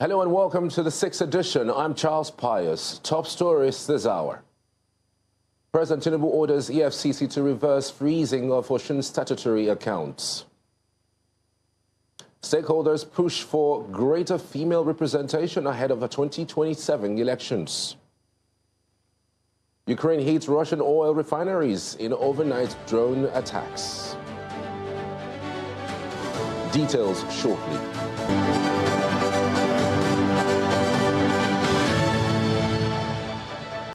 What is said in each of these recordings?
Hello and welcome to the 6th edition. I'm Charles Pius. Top stories this hour. President Tinubu orders EFCC to reverse freezing of Osun's statutory accounts. Stakeholders push for greater female representation ahead of the 2027 elections. Ukraine hits Russian oil refineries in overnight drone attacks. Details shortly.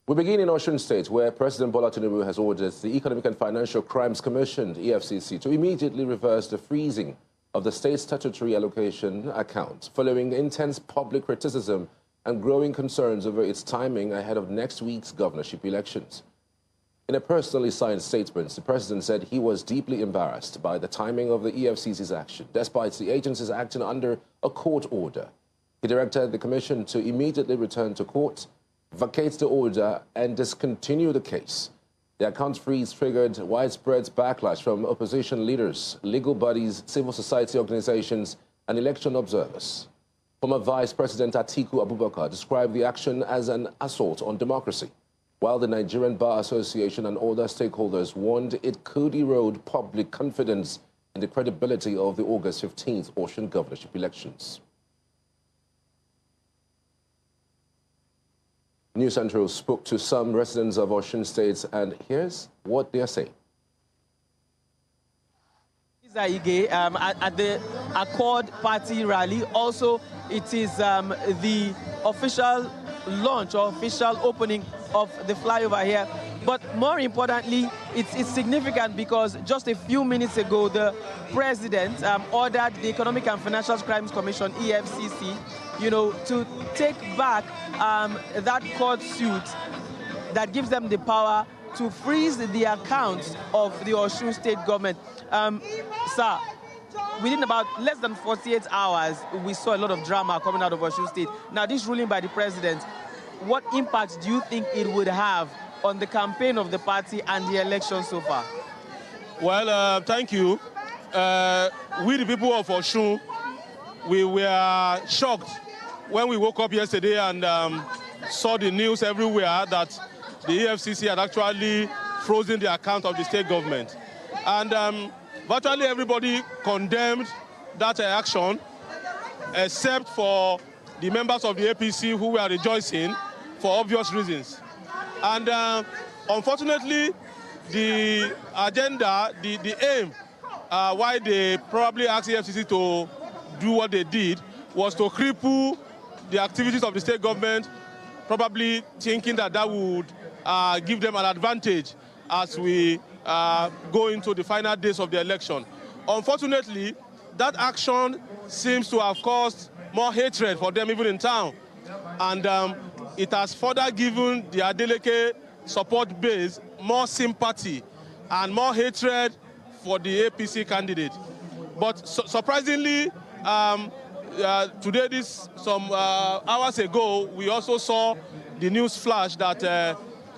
We begin in Osun State, where President Bola Tinubu has ordered the Economic and Financial Crimes Commission, EFCC, to immediately reverse the freezing of the state's statutory allocation account, following intense public criticism and growing concerns over its timing ahead of next week's governorship elections. In a personally signed statement, the president said he was deeply embarrassed by the timing of the EFCC's action, despite the agency's acting under a court order. He directed the commission to immediately return to court, vacate the order and discontinue the case. The account freeze triggered widespread backlash from opposition leaders, legal bodies, civil society organizations, and election observers. Former Vice President Atiku Abubakar described the action as an assault on democracy, while the Nigerian Bar Association and other stakeholders warned it could erode public confidence in the credibility of the August 15th Osun governorship elections. News Central spoke to some residents of Osun State, and here's what they are saying. At the Accord Party rally, also it is the official launch or official opening of the flyover here. But more importantly, it's significant because just a few minutes ago, the president ordered the Economic and Financial Crimes Commission, EFCC, to take back that court suit that gives them the power to freeze the accounts of the Osun State government. Sir, within about less than 48 hours, we saw a lot of drama coming out of Osun State. Now, this ruling by the president, what impact do you think it would have on the campaign of the party and the election so far? Well, thank you. We, the people of Osun, we were shocked when we woke up yesterday and saw the news everywhere that the EFCC had actually frozen the account of the state government. And virtually everybody condemned that action, except for the members of the APC who were rejoicing for obvious reasons. And unfortunately, the agenda, the aim, why they probably asked the EFCC to do what they did was to cripple the activities of the state government, probably thinking that that would give them an advantage as we go into the final days of the election. Unfortunately, that action seems to have caused more hatred for them even in town. And it has further given the Adeleke support base more sympathy and more hatred for the APC candidate. But surprisingly, today, some hours ago, we also saw the news flash that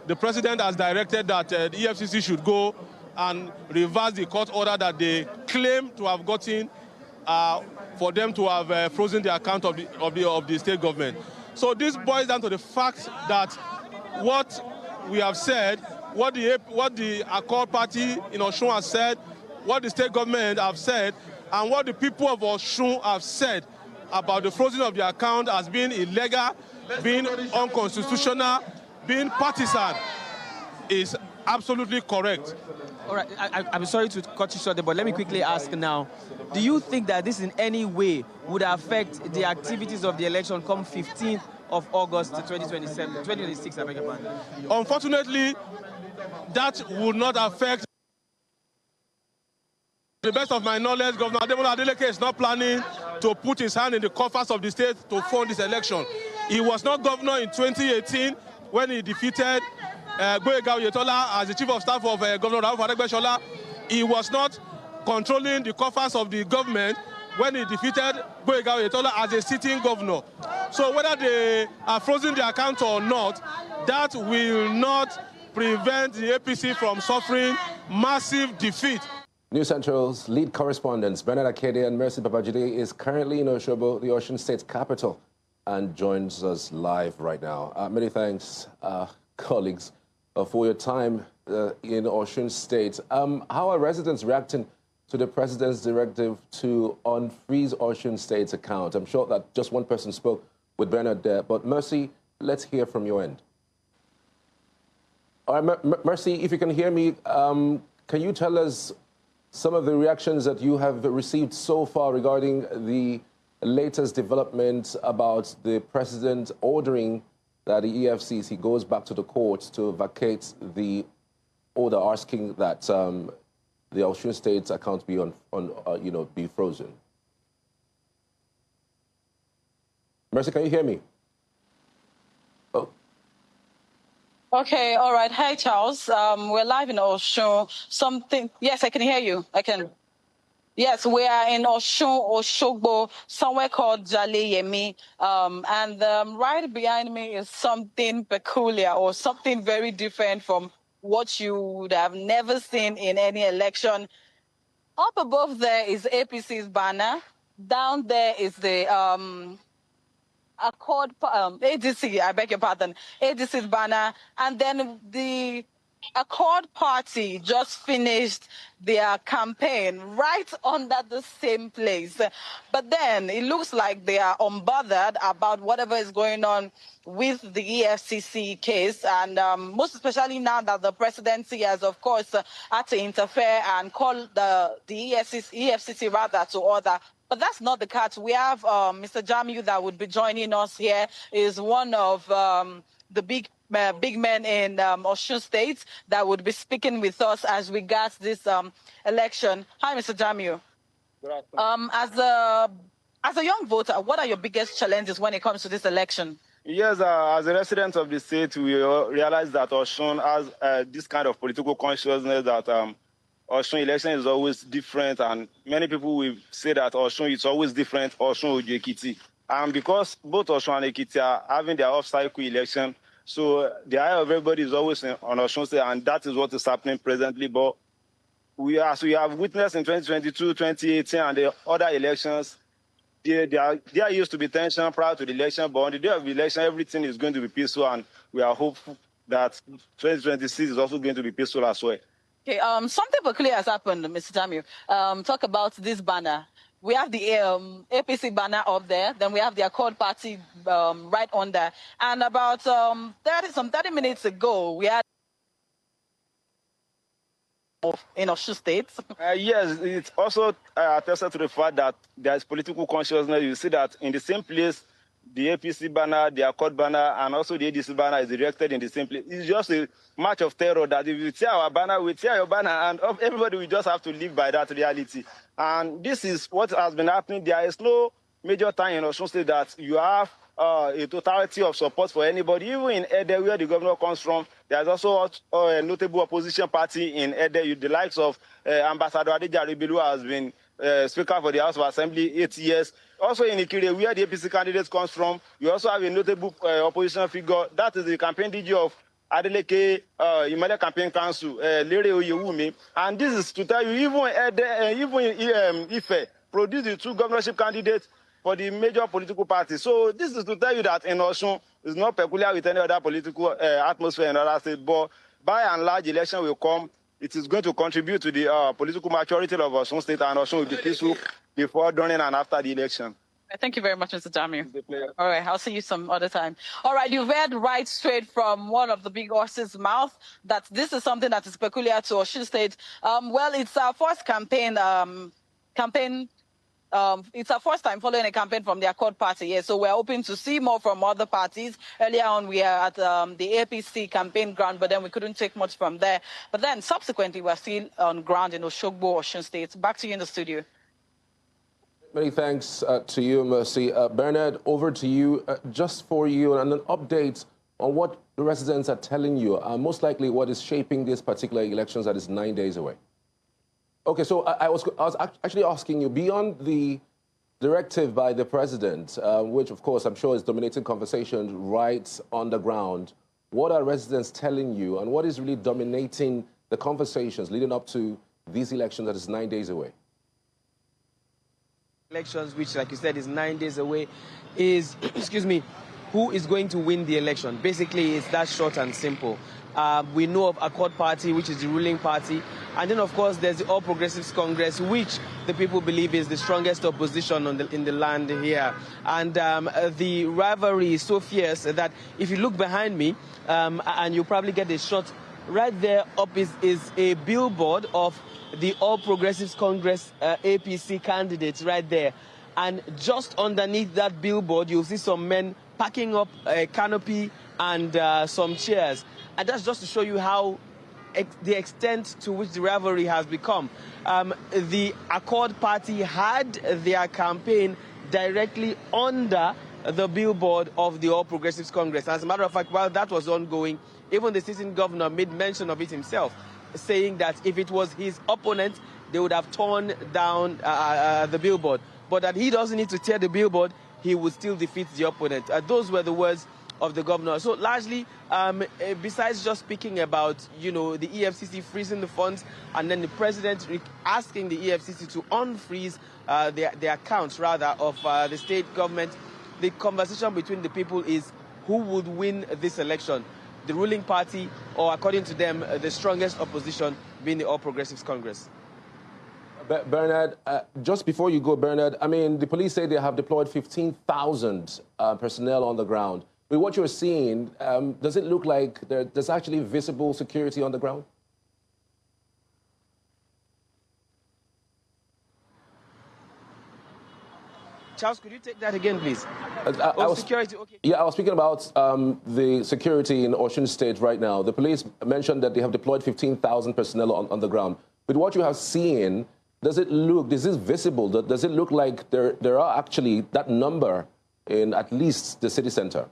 the president has directed that the EFCC should go and reverse the court order that they claim to have gotten for them to have frozen the account of the state government. So this boils down to the fact that what we have said, what the Accord Party in Osun has said, what the state government have said, and what the people of Osun have said about the freezing of the account as being illegal, being unconstitutional, being partisan, is absolutely correct. All right, I'm sorry to cut you short, but let me quickly ask now. Do you think that this in any way would affect the activities of the election come 15th of August 2026, I beg your pardon? Unfortunately, that would not affect. To the best of my knowledge, Governor Ademola Adeleke is not planning to put his hand in the coffers of the state to fund this election. He was not governor in 2018 when he defeated Gboyega Oyetola as the chief of staff of Governor Rauf Aregbesola. He was not controlling the coffers of the government when he defeated Gboyega Oyetola as a sitting governor. So whether they are frozen the account or not, that will not prevent the APC from suffering massive defeat. News Central's lead correspondents Bernard Akede and Mercy Babajide is currently in Osogbo, the Osun State capital. and joins us live right now. Many thanks, colleagues, for your time in Osun State. How are residents reacting to the president's directive to unfreeze Osun State's account? I'm sure that just one person spoke with Bernard there, but Mercy, let's hear from your end. All right, Mercy, if you can hear me, can you tell us some of the reactions that you have received so far regarding the latest development about the president ordering that the EFCC goes back to the courts to vacate the order asking that the Osun State's account be be frozen? Mercy, can you hear me? Oh. Okay, all right. Hi, Charles. We're live in Osun. Yes, I can hear you. I can. Yes, we are in Oshogbo, somewhere called Jaleyemi. And right behind me is something peculiar or something very different from what you would have never seen in any election. Up above there is APC's banner. Down there is the Accord, ADC, I beg your pardon, ADC's banner. And then the Accord Party just finished their campaign right under the same place. But then it looks like they are unbothered about whatever is going on with the EFCC case. And most especially now that the presidency has, of course, had to interfere and call the EFCC rather to order. But that's not the catch. We have Mr. Jamiu that would be joining us here, is one of the big men in Osun State that would be speaking with us as regards this election. Hi, Mr. Jamiu. Good afternoon. As a young voter, what are your biggest challenges when it comes to this election? Yes, as a resident of the state, we realize that Osun has this kind of political consciousness that Osun election is always different, and many people will say that Osun is always different, Osun Ojo Ekiti. And because both Osun and Ekiti are having their off-cycle election, so the eye of everybody is always on Osun State, and that is what is happening presently. But we have witnessed in 2022, 2018, and the other elections, there used to be tension prior to the election, but on the day of the election, everything is going to be peaceful, and we are hopeful that 2026 is also going to be peaceful as well. Okay, something peculiar has happened, Mr. Jamiu. Talk about this banner. We have the APC banner up there, then we have the Accord Party right under. And about 30 minutes ago, we had in Osun State. Yes, it's also attested to the fact that there is political consciousness. You see that in the same place, the APC banner, the Accord banner, and also the ADC banner is erected in the same place. It's just a match of terror that if you tear our banner, we tear your banner, and everybody will just have to live by that reality. And this is what has been happening. There is no major time in Osun State that you have a totality of support for anybody. Even in Ede, where the governor comes from, there's also a notable opposition party in Ede, the likes of Ambassador Adija Ribilu, who has been Speaker for the House of Assembly 8 years. Also in Ikire, where the APC candidate comes from, you also have a notable opposition figure. That is the campaign DG of Adeleke Imale Campaign Council, Lere Oyewumi. And this is to tell you, even Ife produced the two governorship candidates for the major political parties. So this is to tell you that in Osun, it's not peculiar with any other political atmosphere in other states, but by and large, election will come. It is going to contribute to the political maturity of Osun State, and Osun will be peaceful before, during, and after the election. Thank you very much, Mr. Jamiu. All right, I'll see you some other time. All right, you've heard right straight from one of the big horses' mouth that this is something that is peculiar to Osun State. Well, it's our first campaign. It's our first time following a campaign from the Accord Party. Yeah, so we're hoping to see more from other parties. Earlier on, we are at the APC campaign ground, but then we couldn't take much from there. But then subsequently, we're still on ground in Oshogbo, Osun State. Back to you in the studio. Many thanks to you, Mercy. Bernard, over to you. Just for you, and an update on what the residents are telling you, most likely what is shaping this particular elections that is 9 days away. Okay, so I was actually asking you, beyond the directive by the president, which, of course, I'm sure is dominating conversations right on the ground, what are residents telling you, and what is really dominating the conversations leading up to these elections that is 9 days away? Elections, which, like you said, is 9 days away, is, excuse me, who is going to win the election? Basically, it's that short and simple. We know of Accord Party, which is the ruling party. And then, of course, there's the All Progressives Congress, which the people believe is the strongest opposition in the land here. And the rivalry is so fierce that if you look behind me, and you'll probably get a shot, right there up is a billboard of the All Progressives Congress APC candidates right there. And just underneath that billboard, you'll see some men packing up a canopy and some chairs. And that's just to show you how the extent to which the rivalry has become. The Accord Party had their campaign directly under the billboard of the All Progressives Congress. As a matter of fact, while that was ongoing, even the sitting governor made mention of it himself, saying that if it was his opponent, they would have torn down the billboard. But that he doesn't need to tear the billboard, he would still defeat the opponent. Those were the words of the governor. So largely, besides just speaking about, the EFCC freezing the funds and then the president asking the EFCC to unfreeze the accounts, rather, of the state government, the conversation between the people is who would win this election, the ruling party or, according to them, the strongest opposition being the All Progressives Congress. Bernard, just before you go, Bernard, I mean, the police say they have deployed 15,000 personnel on the ground. With what you're seeing, does it look like there's actually visible security on the ground? Charles, could you take that again, please? Security, okay. Yeah, I was speaking about the security in Osun State right now. The police mentioned that they have deployed 15,000 personnel on the ground. With what you have seen, is this visible? Does it look like there are actually that number in at least the city center?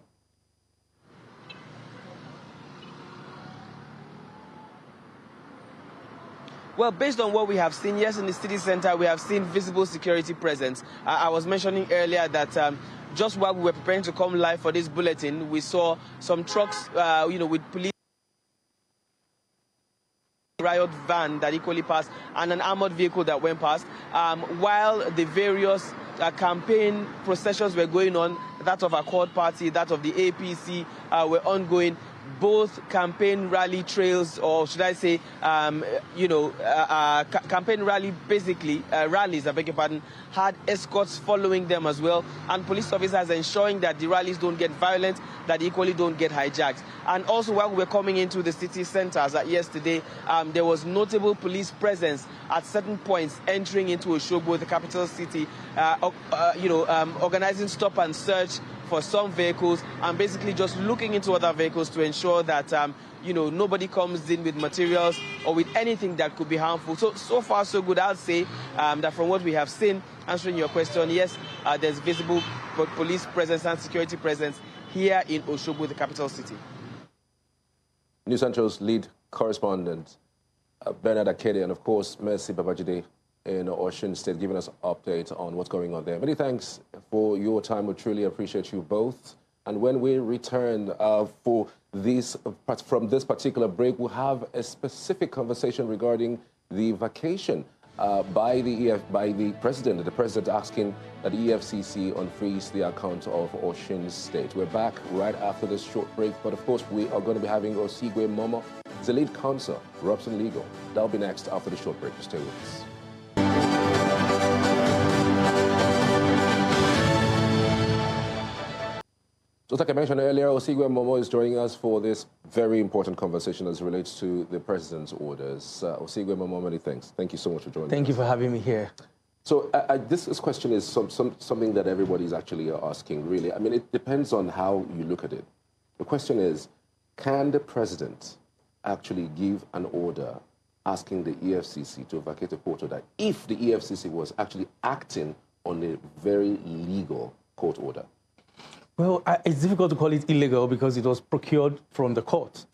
Well, based on what we have seen, yes, in the city center, we have seen visible security presence. I was mentioning earlier that just while we were preparing to come live for this bulletin, we saw some trucks, with police riot van that equally passed and an armored vehicle that went past. While the various campaign processions were going on, that of Accord Party, that of the APC were ongoing. Both campaign rally trails, or should I say, campaign rally, basically, rallies, I beg your pardon, had escorts following them as well, and police officers ensuring that the rallies don't get violent, that equally don't get hijacked. And also, while we were coming into the city centers yesterday, there was notable police presence at certain points entering into Osogbo, the capital city, organizing stop and search for some vehicles and basically just looking into other vehicles to ensure that, nobody comes in with materials or with anything that could be harmful. So far, so good. I'll say that from what we have seen, answering your question, yes, there's visible police presence and security presence here in Osogbo, the capital city. News Central's lead correspondent, Bernard Akede, and of course, Mercy Babajide in Osun State, giving us an update on what's going on there. Many thanks for your time. We truly appreciate you both. And when we return from this particular break, we'll have a specific conversation regarding the vacation by the president. The president asking that the EFCC unfreeze the account of Osun State. We're back right after this short break, but of course we are going to be having Osigwe Momo, the lead counsel, Robson Legal. That'll be next after the short break. Stay with us. Just like I mentioned earlier, Osigwe Momo is joining us for this very important conversation as it relates to the president's orders. Osigwe Momo, many thanks. Thank you so much for joining us. Thank you for having me here. So this question is something that everybody is actually asking, really. I mean, it depends on how you look at it. The question is, can the president actually give an order asking the EFCC to vacate a court order if the EFCC was actually acting on a very legal court order? Well, it's difficult to call it illegal because it was procured from the court,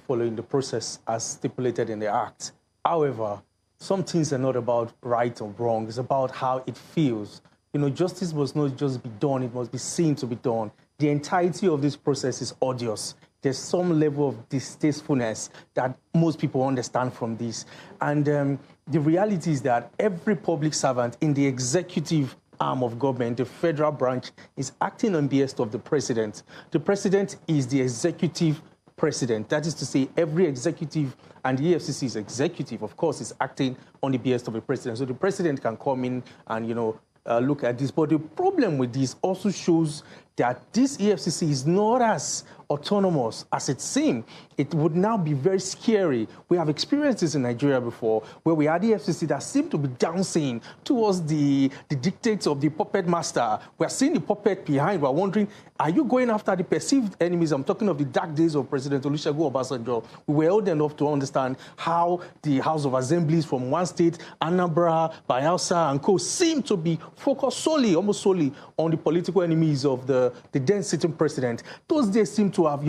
following the process as stipulated in the Act. However, some things are not about right or wrong. It's about how it feels. Justice must not just be done. It must be seen to be done. The entirety of this process is odious. There's some level of distastefulness that most people understand from this. And the reality is that every public servant in the executive arm of government, the federal branch, is acting on behest of the president. The president is the executive president. That is to say, every executive, and the EFCC's executive, of course, is acting on the behest of the president. So the president can come in and, look at this. But the problem with this also shows that this EFCC is not as autonomous as it seems. It would now be very scary. We have experienced this in Nigeria before, where we had the EFCC that seemed to be dancing towards the dictates of the puppet master. We're seeing the puppet behind. We're wondering, are you going after the perceived enemies? I'm talking of the dark days of President Olusegun Obasanjo. We were old enough to understand how the House of Assemblies from one state, Anambra, Bayelsa, and co, seem to be focused solely, almost solely, on the political enemies of the then sitting president. Those days seem to have,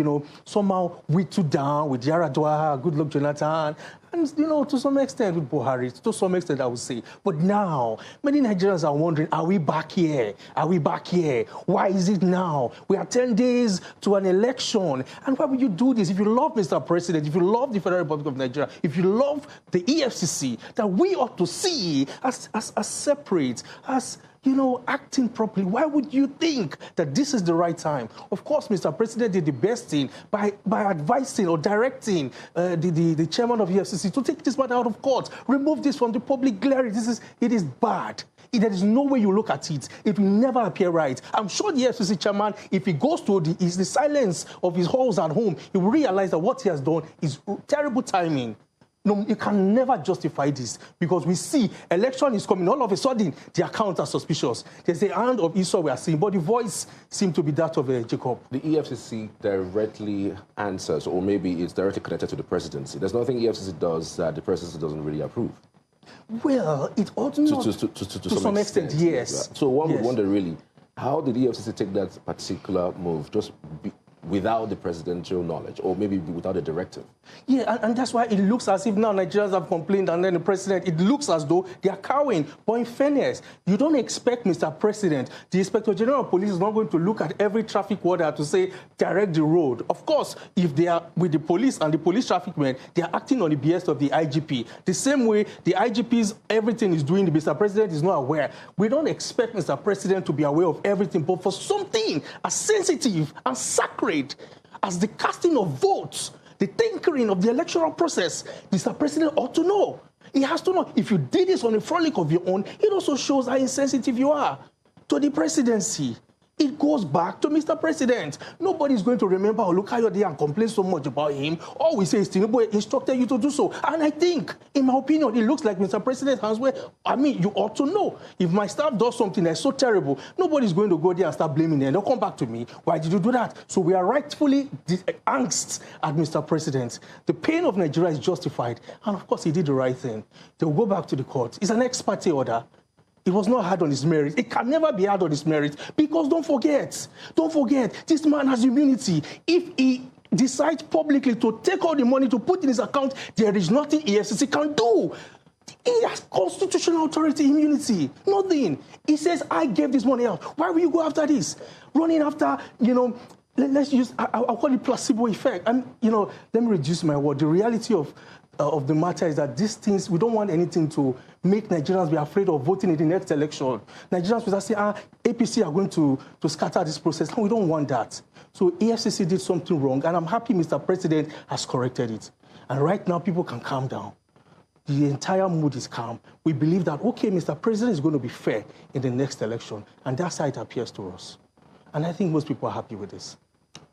somehow whittled down with Yaradua, Goodluck Jonathan, and, to some extent with Buhari, to some extent, I would say. But now, many Nigerians are wondering, are we back here? Are we back here? Why is it now? We are 10 days to an election. And why would you do this? If you love Mr. President, if you love the Federal Republic of Nigeria, if you love the EFCC, that we ought to see as separate, as acting properly, why would you think that this is the right time? Of course, Mr. President did the best thing by advising or directing the chairman of EFCC to take this matter out of court, remove this from the public glare. It is bad. There is no way you look at it. It will never appear right. I'm sure the FCC chairman, if he goes to the silence of his halls at home, he will realize that what he has done is terrible timing. No, you can never justify this because we see election is coming. All of a sudden, the accounts are suspicious. There's a hand of Esau we are seeing, but the voice seems to be that of Jacob. The EFCC directly answers, or maybe it's directly connected to the presidency. There's nothing EFCC does that the presidency doesn't really approve. Well, it ought not. To some extent, yes. So one would wonder, really, how did the EFCC take that particular move without the presidential knowledge, or maybe without a directive? Yeah, and that's why it looks as if now Nigerians have complained, and then the president, it looks as though they are cowing. But in fairness, you don't expect, Mr. President, the Inspector General of Police is not going to look at every traffic warder to say, direct the road. Of course, if they are with the police and the police traffic men, they are acting on the behest of the IGP. The same way the IGP's everything is doing, the Mr. President is not aware. We don't expect Mr. President to be aware of everything, but for something as sensitive and sacred as the casting of votes, the tinkering of the electoral process, Mr. President ought to know. He has to know. If you did this on a frolic of your own, it also shows how insensitive you are to the presidency. It goes back to Mr. President. Nobody's going to remember Olukayode and complain so much about him. All we say is Tinubu instructed you to do so. And I think, in my opinion, it looks like Mr. President has where, you ought to know. If my staff does something that's so terrible, nobody's going to go there and start blaming them. They'll come back to me. Why did you do that? So we are rightfully angst at Mr. President. The pain of Nigeria is justified. And of course, he did the right thing. They'll go back to the court. It's an ex parte order. It was not hard on his merit. It can never be hard on his merit because don't forget, this man has immunity. If he decides publicly to take all the money to put in his account, there is nothing EFCC can do. He has constitutional authority immunity. Nothing. He says, I gave this money out. Why will you go after this? Running after, let's use, I'll call it placebo effect. And, let me reduce my word. The reality of the matter is that these things, we don't want anything to make Nigerians be afraid of voting in the next election. Nigerians will say, APC are going to scatter this process. No, we don't want that. So EFCC did something wrong, and I'm happy Mr. President has corrected it. And right now, people can calm down. The entire mood is calm. We believe that, okay, Mr. President is going to be fair in the next election, and that's how it appears to us. And I think most people are happy with this.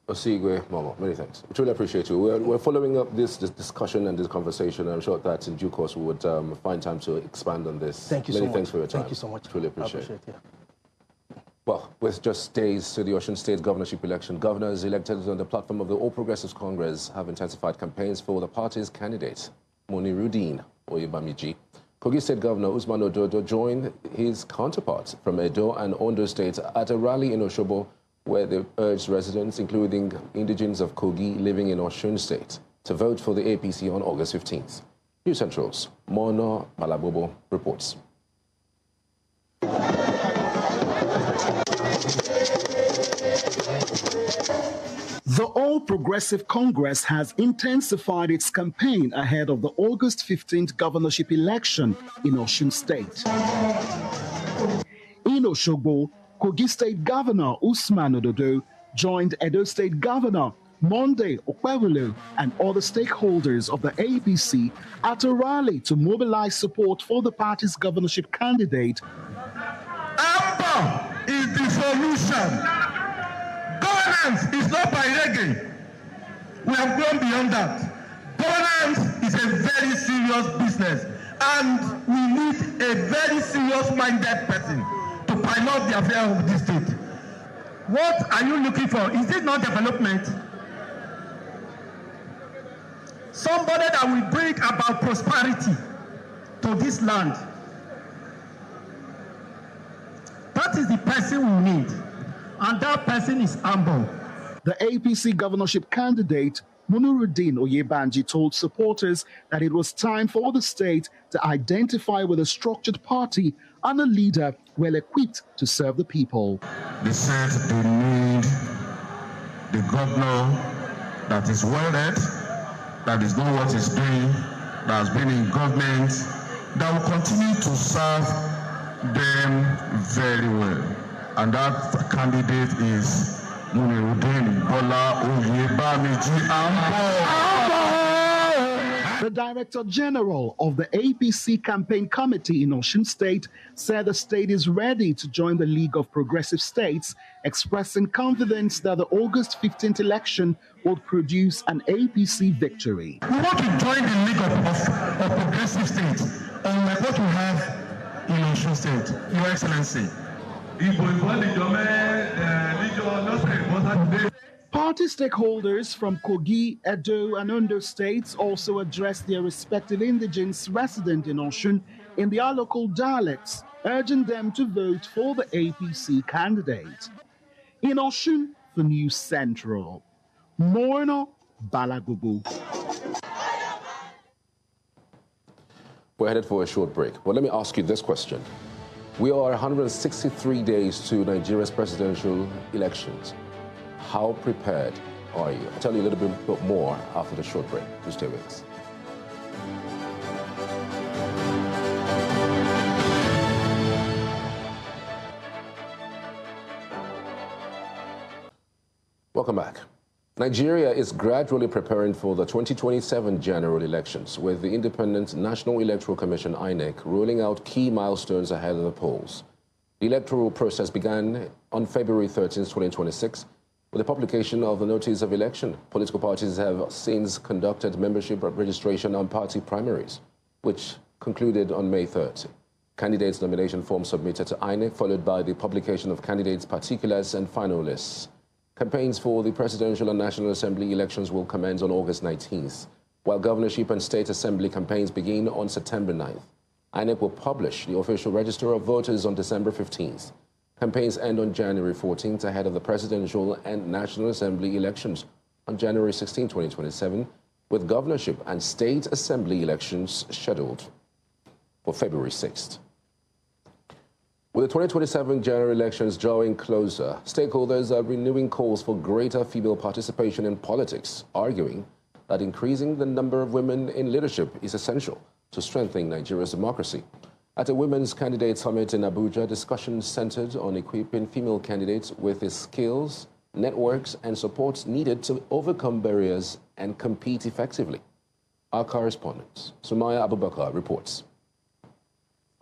Osigwe Momo, many thanks. We truly appreciate you. We're following up this discussion and this conversation. I'm sure that in due course we would find time to expand on this. Thank you so much. Many thanks for your time. Thank you so much. Truly appreciate it. Yeah. Well, with just days to the Osun State governorship election, governors elected on the platform of the All Progressives Congress have intensified campaigns for the party's candidate, Monirudeen Oyebamiji. Kogi State Governor Usman Ododo joined his counterparts from Edo and Ondo States at a rally in Osogbo, where they urged residents, including indigenes of Kogi living in Osun State, to vote for the APC on August 15th. News Central's Mono Malabobo reports. The All Progressive Congress has intensified its campaign ahead of the August 15th governorship election in Osun State. In Osogbo, Kogi State Governor Usman Ododo joined Edo State Governor Monday Okpebholo and other stakeholders of the APC at a rally to mobilize support for the party's governorship candidate. AMPA is the solution. Governance is not by reggae. We have gone beyond that. Governance is a very serious business, and we need a very serious-minded person to pilot the affairs of this state. What are you looking for? Is this not development? Somebody that will bring about prosperity to this land. That is the person we need, and that person is humble. The APC governorship candidate Munuruddin Oyebanji told supporters that it was time for the state to identify with a structured party and a leader well equipped to serve the people. They said they need the governor that is well-read, that is knowing what he's doing, that has been in government, that will continue to serve them very well. And that candidate is Munuruddin Bola Oyebanji Ambo. The Director General of the APC Campaign Committee in Osun State said the state is ready to join the League of Progressive States, expressing confidence that the August 15th election will produce an APC victory. We want to join the League of Progressive States, unlike what we have in Osun State, Your Excellency. Party stakeholders from Kogi, Edo, and Ondo states also addressed their respective indigenous residents in Osun in their local dialects, urging them to vote for the APC candidate. In Osun, for News Central, Morno Balagugu. We're headed for a short break, but let me ask you this question. We are 163 days to Nigeria's presidential elections. How prepared are you? I'll tell you a little bit more after the short break. Do stay with us. Welcome back. Nigeria is gradually preparing for the 2027 general elections, with the Independent National Electoral Commission, INEC, rolling out key milestones ahead of the polls. The electoral process began on February 13, 2026, with the publication of the notice of election. Political parties have since conducted membership registration on party primaries, which concluded on May 30. Candidates' nomination forms submitted to INEC, followed by the publication of candidates' particulars and final lists. Campaigns for the Presidential and National Assembly elections will commence on August 19th, while governorship and state assembly campaigns begin on September 9th. INEC will publish the official register of voters on December 15th. Campaigns end on January 14th ahead of the Presidential and National Assembly elections on January 16, 2027, with governorship and state assembly elections scheduled for February 6th. With the 2027 general elections drawing closer, stakeholders are renewing calls for greater female participation in politics, arguing that increasing the number of women in leadership is essential to strengthening Nigeria's democracy. At a Women's Candidate Summit in Abuja, discussions centered on equipping female candidates with the skills, networks, and supports needed to overcome barriers and compete effectively. Our correspondent, Sumaya Abubakar, reports.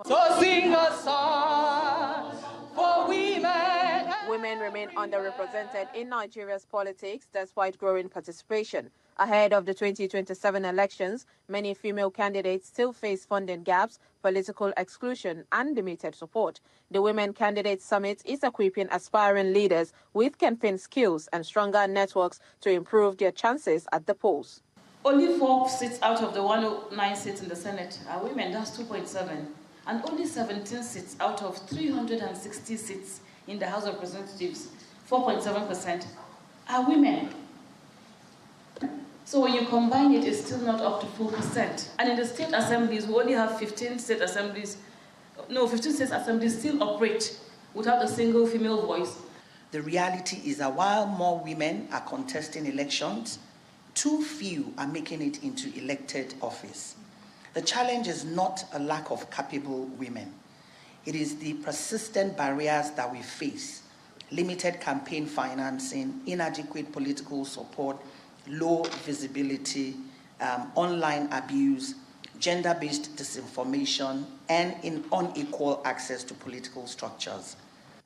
So sing a song for women. Women remain underrepresented in Nigeria's politics despite growing participation. Ahead of the 2027 elections, many female candidates still face funding gaps, political exclusion, and limited support. The Women Candidate Summit is equipping aspiring leaders with campaign skills and stronger networks to improve their chances at the polls. Only 4 seats out of the 109 seats in the Senate are women, that's 2.7. And only 17 seats out of 360 seats in the House of Representatives, 4.7%, are women. So when you combine it, it's still not up to 4%. And in the state assemblies, we only have 15 state assemblies still operate without a single female voice. The reality is that while more women are contesting elections, too few are making it into elected office. The challenge is not a lack of capable women. It is the persistent barriers that we face: limited campaign financing, inadequate political support, low visibility, online abuse, gender-based disinformation, and unequal access to political structures.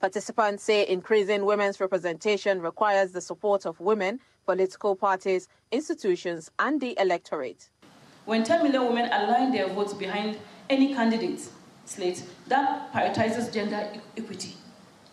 Participants say increasing women's representation requires the support of women, political parties, institutions, and the electorate. When 10 million women align their votes behind any candidate slate, that prioritizes gender equity,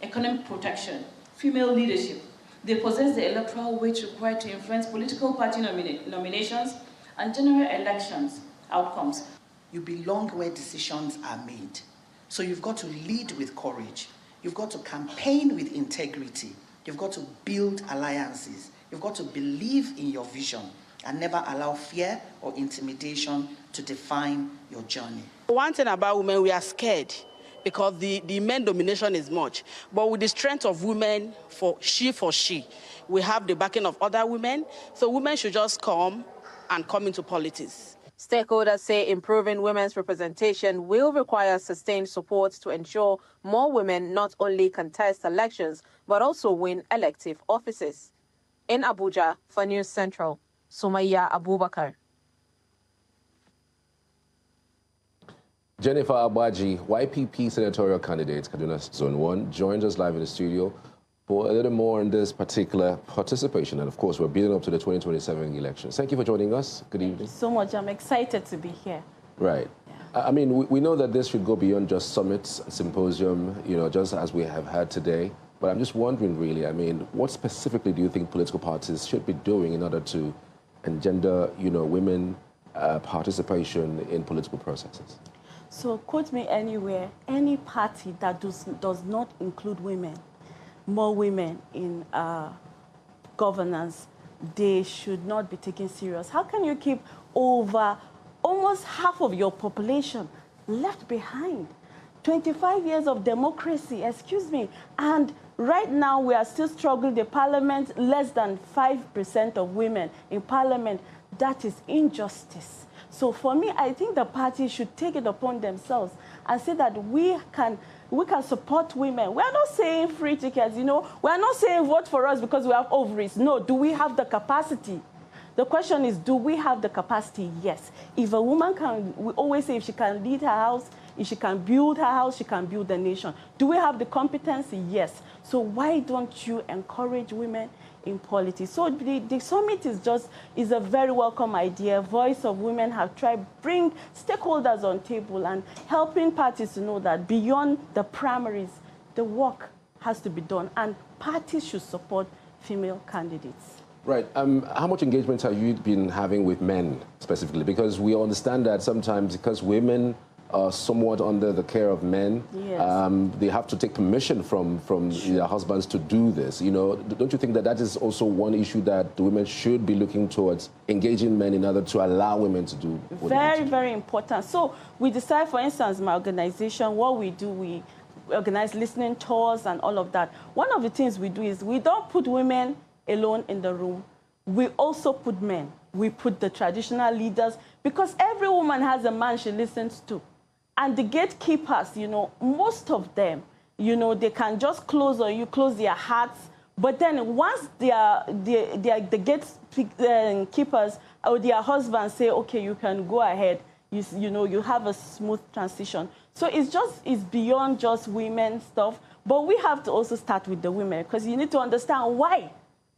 economic protection, female leadership. They possess the electoral weight required to influence political party nominations and general elections outcomes. You belong where decisions are made. So you've got to lead with courage. You've got to campaign with integrity. You've got to build alliances. You've got to believe in your vision and never allow fear or intimidation to define your journey. One thing about women, we are scared because the men domination is much. But with the strength of women, for she, we have the backing of other women. So women should just come into politics. Stakeholders say improving women's representation will require sustained support to ensure more women not only contest elections, but also win elective offices. In Abuja, for News Central, Sumaya Abubakar. Jennifer Abaji, YPP senatorial candidate, Kaduna Zone 1, joins us live in the studio for a little more on this particular participation. And of course, we're building up to the 2027 elections. Thank you for joining us. Good evening. Thank you so much. I'm excited to be here. Right. Yeah. I mean, we know that this should go beyond just summits, symposium, just as we have had today. But I'm just wondering, really, I mean, what specifically do you think political parties should be doing in order to engender, women participation in political processes? So, quote me anywhere, any party that does not include women, more women in governance, they should not be taken serious. How can you keep over almost half of your population left behind? 25 years of democracy, excuse me, and right now we are still struggling. The parliament, less than 5% of women in parliament. That is injustice. So for me, I think the party should take it upon themselves and say that we can support women. We're not saying free tickets, We're not saying vote for us because we have ovaries. No, do we have the capacity? The question is, do we have the capacity? Yes. If a woman can, we always say if she can lead her house, if she can build her house, she can build the nation. Do we have the competency? Yes. So why don't you encourage women in politics? So the summit is a very welcome idea. Voice of Women have tried bring stakeholders on table and helping parties to know that beyond the primaries, the work has to be done, and parties should support female candidates. Right. How much engagement have you been having with men specifically? Because we understand that sometimes because women are somewhat under the care of men, yes, they have to take permission from their husbands to do this. Don't you think that is also one issue that the women should be looking towards, engaging men in order to allow women to do what very, very important. So we decide, for instance, my organization, what we do, we organize listening tours and all of that. One of the things we do is we don't put women alone in the room. We also put men. We put the traditional leaders, because every woman has a man she listens to. And the gatekeepers, most of them, they can just close their hearts. But then once the gatekeepers or their husbands say, okay, you can go ahead, you have a smooth transition. So it's beyond just women stuff. But we have to also start with the women, because you need to understand why.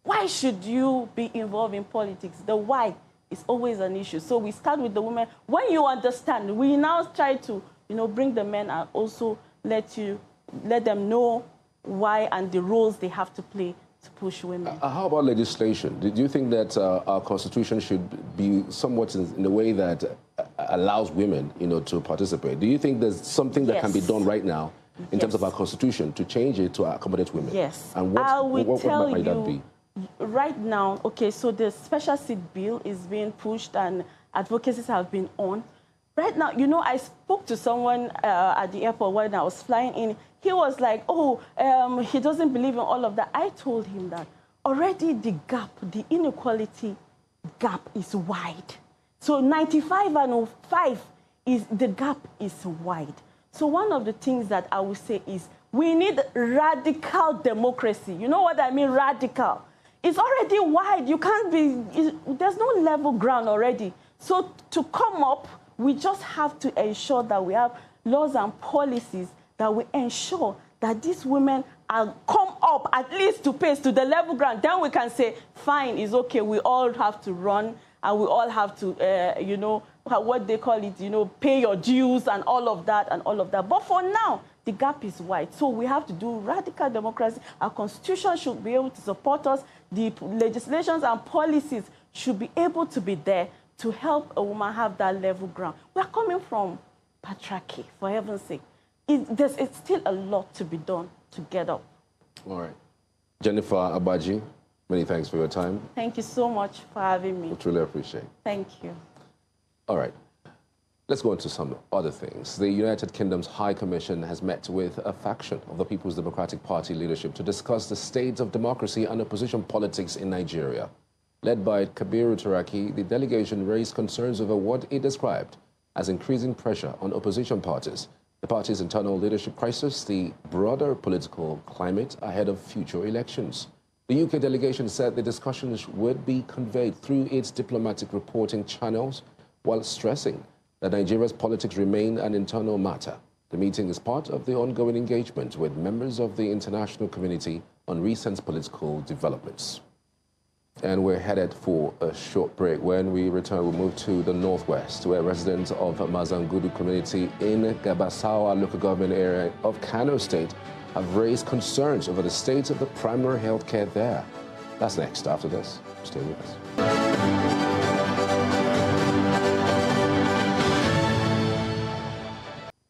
Why should you be involved in politics? The why is always an issue. So we start with the women. When you understand, we now try to bring the men and also let them know why and the roles they have to play to push women. How about legislation? Do you think that our constitution should be somewhat in a way that allows women, to participate? Do you think there's something that can be done right now in terms of our constitution to change it to accommodate women? Yes. And what might that be? Right now, okay, so the special seat bill is being pushed and advocacies have been on. Right now, I spoke to someone at the airport when I was flying in. He was like, he doesn't believe in all of that. I told him that already the inequality gap is wide. So 95 and 05, the gap is wide. So one of the things that I would say is we need radical democracy. You know what I mean, radical? It's already wide. You can't be, there's no level ground already. So to come up, we just have to ensure that we have laws and policies that will ensure that these women are come up at least to pace to the level ground. Then we can say, fine, it's okay. We all have to run and we all have to, you know, what they call it, you know, pay your dues and all of that and all of that. But for now, the gap is wide. So we have to do radical democracy. Our constitution should be able to support us. The legislations and policies should be able to be there to help a woman have that level ground. We're coming from patriarchy, for heaven's sake. It's still a lot to be done to get up. All right. Jennifer Abaji, many thanks for your time. Thank you so much for having me. We truly appreciate it. Thank you. All right. Let's go into some other things. The United Kingdom's High Commission has met with a faction of the People's Democratic Party leadership to discuss the state of democracy and opposition politics in Nigeria. Led by Kabiru Turaki, the delegation raised concerns over what it described as increasing pressure on opposition parties, the party's internal leadership crisis, the broader political climate ahead of future elections. The UK delegation said the discussions would be conveyed through its diplomatic reporting channels, while stressing that Nigeria's politics remain an internal matter. The meeting is part of the ongoing engagement with members of the international community on recent political developments. And we're headed for a short break. When we return, we'll move to the northwest, where residents of Mazangudu community in Gabasawa local government area of Kano State have raised concerns over the state of the primary health care there. That's next after this. Stay with us.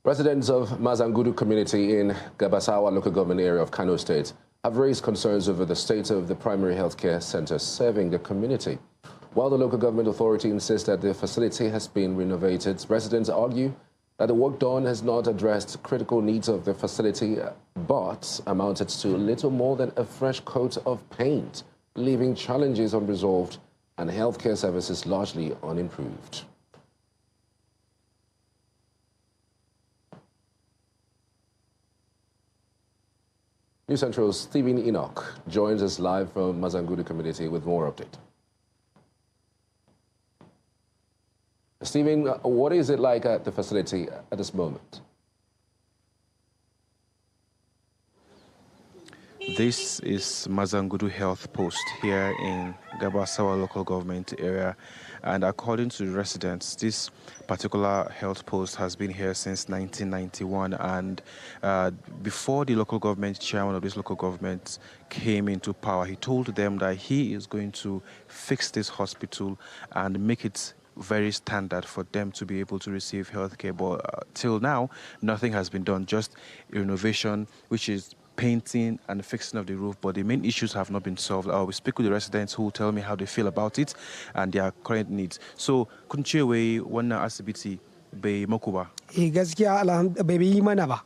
Residents of Mazangudu community in Gabasawa local government area of Kano State have raised concerns over the state of the primary health care center serving the community. While the local government authority insists that the facility has been renovated, residents argue that the work done has not addressed critical needs of the facility, but amounted to little more than a fresh coat of paint, leaving challenges unresolved and healthcare services largely unimproved. News Central's Stephen Enoch joins us live from Mazangudu community with more update. Stephen, what is it like at the facility at this moment? This is Mazangudu Health Post here in Gabasawa local government area. And according to the residents, this particular health post has been here since 1991. And before the local government chairman of this local government came into power, he told them that he is going to fix this hospital and make it very standard for them to be able to receive health care. But till now, nothing has been done, just renovation, which is painting and fixing of the roof, but the main issues have not been solved. I will speak with the residents who will tell me how they feel about it and their current needs. So, kunchewe wannan asibiti bai maku ba? Gaskiya bai yi mana ba.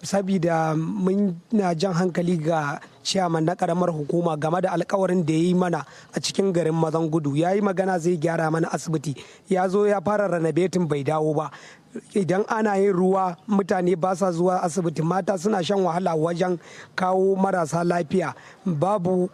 Saboda mun na jan hankali ga chairman na karamar hukuma game da alkawarin da ya yi mana a cikin garin Mazangudu. Ya yi magana zai gyara mana asibiti. Ya zo ya fara renovating bai dawo ba. Idan ana yin ruwa mutane ba sa zuwa asibiti, mata suna shan wahala wajen kawo marasa lafiya, babu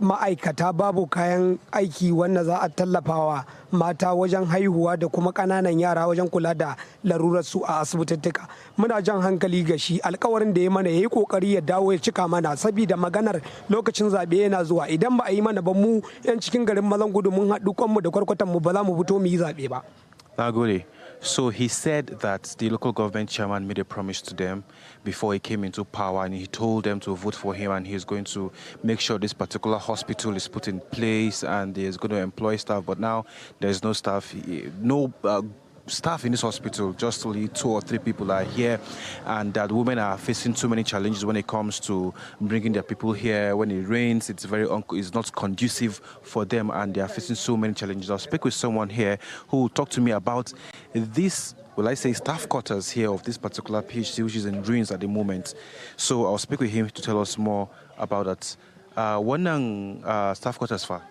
ma'aikata, babu kayan aiki wanda za a tallafawa mata wajen haihuwa da kuma ƙananan yara wajen kula da larurarsu a asibitittuka. Muna jan hankali ga shi alkawarin da ya mana ya yi kokari ya dawo ya cika mana, saboda maganar lokacin zaɓe yana zuwa. Idan ba a yi mana ba, mu 'yan cikin garin Mazangudu mun haɗu kwanmu da kwarkwatanmu ba za mu fito mu yi zaɓe ba. Nagode. So he said that the local government chairman made a promise to them before he came into power, and he told them to vote for him, and he's going to make sure this particular hospital is put in place and he's going to employ staff. But now there's no staff, staff in this hospital. Just only 2 or 3 people are here, and that women are facing too many challenges when it comes to bringing their people here. When it rains, it's not conducive for them, and they are facing so many challenges. I'll speak with someone here who will talk to me about this, will I say, staff quarters here of this particular PHC, which is in ruins at the moment. So I'll speak with him to tell us more about that. Wannan staff quarters fa?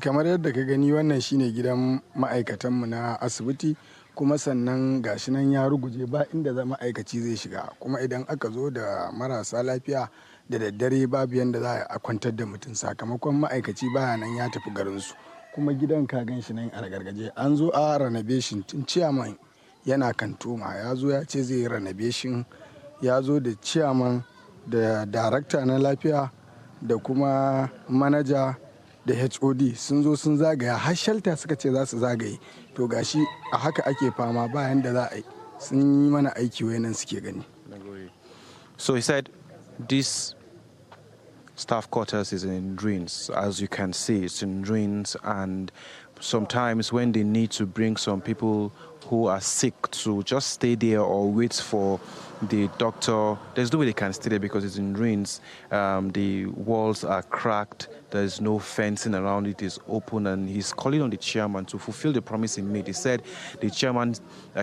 Kamar yadda ka gani, wannan shine gidan ma'aikatanmu na asibiti, kuma sannan gashi nan ya ruguje ba inda zama aikaci zai shiga, kuma idan aka zo da marasa lafiya da daddare babu yanda za a kwantar da mutum sakamakon ma'aikaci baya nan ya tafi garinsu, kuma gidan ka gan shi nan a gargaje. An zo a renovation tun ciyaman yana kantoma ya zo ya ce zai yi renovation, ya zo da ciyaman da darakta na lafiya da kuma manaja da HOD sun zo sun zagaya har shelter suka ce za su zagaye, to gashi a haka ake fama bayan da za a yi, sun yi mana aiki wayannan suke gani. So he said this staff quarters is in ruins. As you can see, it's in ruins, and sometimes when they need to bring some people who are sick to just stay there or wait for the doctor, there's no way they can stay there because it's in ruins. The walls are cracked, there's no fencing around it, it's open, and he's calling on the chairman to fulfill the promise he made. He said the chairman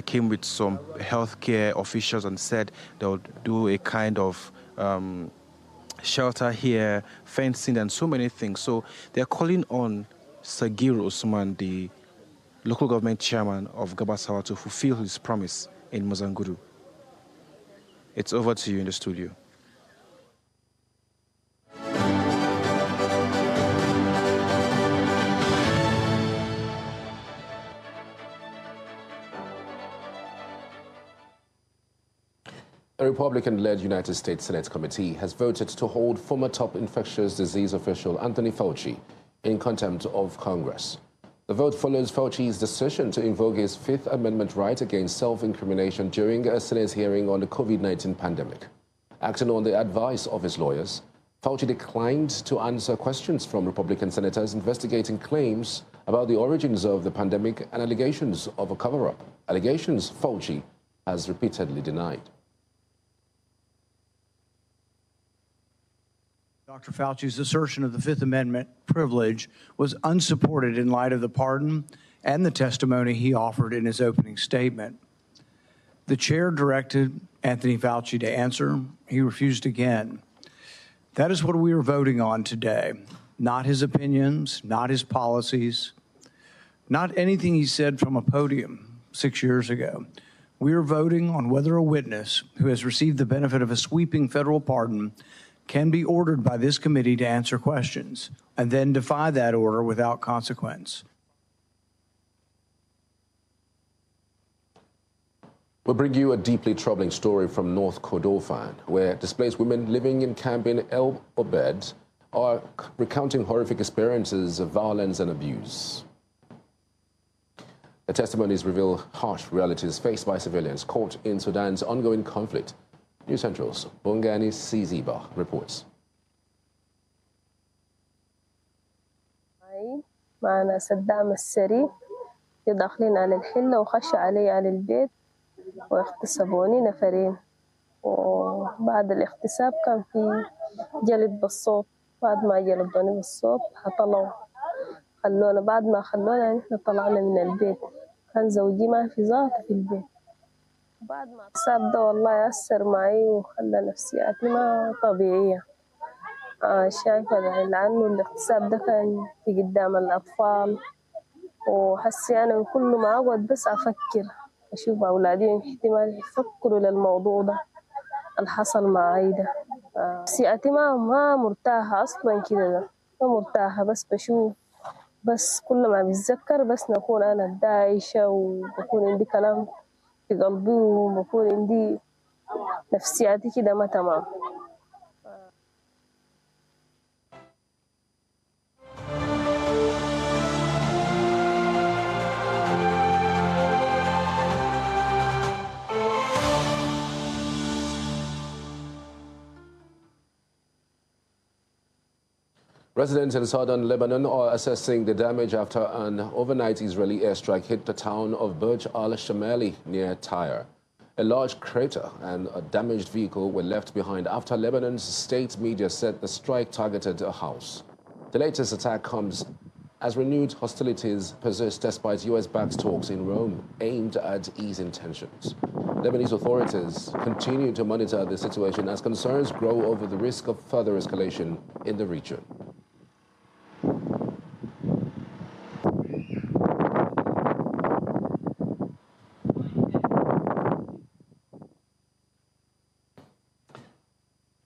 came with some healthcare officials and said they'll do a kind of shelter here, fencing, and so many things. So they're calling on Sagir Usman, the local government chairman of Gabasawa, to fulfill his promise in Mozambique. It's over to you in the studio. A Republican-led United States Senate committee has voted to hold former top infectious disease official Anthony Fauci in contempt of Congress. The vote follows Fauci's decision to invoke his Fifth Amendment right against self-incrimination during a Senate hearing on the COVID-19 pandemic. Acting on the advice of his lawyers, Fauci declined to answer questions from Republican senators investigating claims about the origins of the pandemic and allegations of a cover-up, allegations Fauci has repeatedly denied. Dr. Fauci's assertion of the Fifth Amendment privilege was unsupported in light of the pardon and the testimony he offered in his opening statement. The chair directed Anthony Fauci to answer. He refused again. That is what we are voting on today. Not his opinions, not his policies, not anything he said from a podium 6 years ago. We are voting on whether a witness who has received the benefit of a sweeping federal pardon can be ordered by this committee to answer questions and then defy that order without consequence. We'll bring you a deeply troubling story from North Kordofan, where displaced women living in camp in El-Obeid are recounting horrific experiences of violence and abuse. The testimonies reveal harsh realities faced by civilians caught in Sudan's ongoing conflict. News Central's Bongani Siziba reports. معنا صدام السري داخلين على الحلة وخش علي على البيت واغتصبوني نفرين، وبعد الاغتصاب كان في جلد بالصوت. بعد ما جلدوني بالصوت طلعوا خلونا، بعد ما خلونا نحن طلعنا من البيت، كان زوجي ما في ذاته في البيت. بعد ما الاغتصاب ده والله أثر معي وخلى نفسياتي ما طبيعية. شايفة لأنه الاغتصاب ده كان في قدام الأطفال، وحسي أنا كل ما أقعد بس أفكر أشوف أولادي احتمال يفكروا للموضوع ده اللي حصل معي ده. نفسياتي ما مرتاحة أصلا كده، ما مرتاحة، بس بشوف بس كل ما بتذكر بس نكون أنا دايشة وبكون عندي كلام في قلبي وبكون عندي نفسياتي كده ما تمام. Residents in southern Lebanon are assessing the damage after an overnight Israeli airstrike hit the town of Burj al-Shamali near Tyre. A large crater and a damaged vehicle were left behind after Lebanon's state media said the strike targeted a house. The latest attack comes as renewed hostilities persist despite US-backed talks in Rome aimed at easing tensions. Lebanese authorities continue to monitor the situation as concerns grow over the risk of further escalation in the region.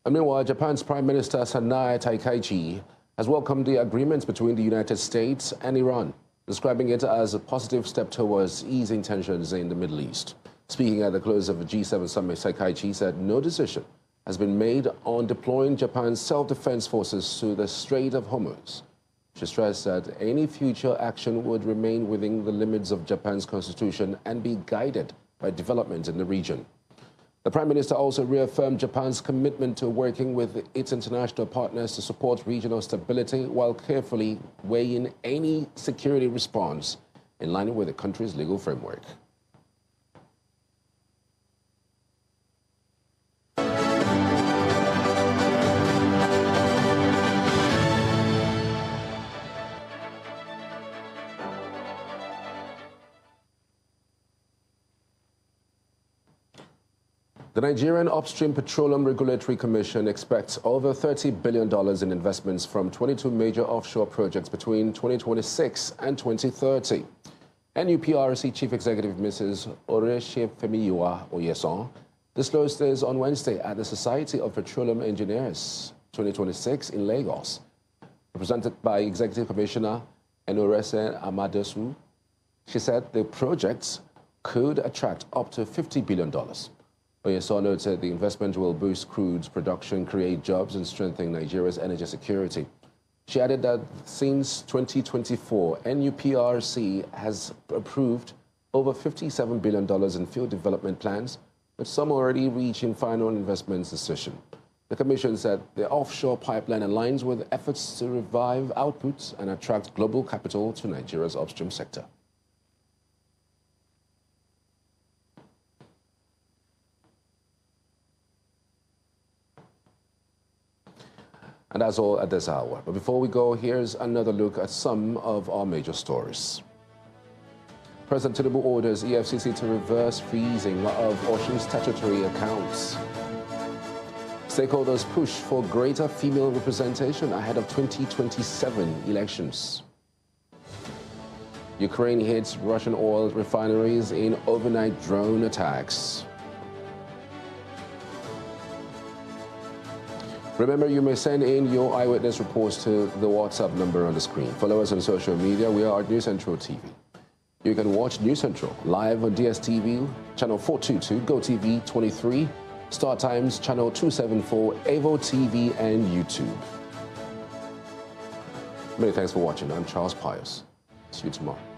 And meanwhile, Japan's Prime Minister Sanae Taikaichi has welcomed the agreement between the United States and Iran, describing it as a positive step towards easing tensions in the Middle East. Speaking at the close of the G7 summit, Taikaichi said no decision has been made on deploying Japan's self-defense forces to the Strait of Hormuz. She stressed that any future action would remain within the limits of Japan's constitution and be guided by developments in the region. The Prime Minister also reaffirmed Japan's commitment to working with its international partners to support regional stability while carefully weighing any security response in line with the country's legal framework. The Nigerian Upstream Petroleum Regulatory Commission expects over $30 billion in investments from 22 major offshore projects between 2026 and 2030. NUPRC Chief Executive Mrs. Oreshefemiyiwa Oyeson disclosed this on Wednesday at the Society of Petroleum Engineers 2026 in Lagos. Represented by Executive Commissioner Enorese Amadesu, she said the projects could attract up to $50 billion. Oyeson noted the investment will boost crude production, create jobs, and strengthen Nigeria's energy security. She added that since 2024, NUPRC has approved over $57 billion in field development plans, with some already reaching final investment decision. The Commission said the offshore pipeline aligns with efforts to revive outputs and attract global capital to Nigeria's upstream sector. And that's all at this hour. But before we go, here's another look at some of our major stories. President Tinubu orders EFCC to reverse freezing of Osun's statutory accounts. Stakeholders push for greater female representation ahead of 2027 elections. Ukraine hits Russian oil refineries in overnight drone attacks. Remember, you may send in your eyewitness reports to the WhatsApp number on the screen. Follow us on social media. We are at News Central TV. You can watch News Central live on DSTV, channel 422, GoTV 23, Star Times, channel 274, Avo TV, and YouTube. Many thanks for watching. I'm Charles Pius. See you tomorrow.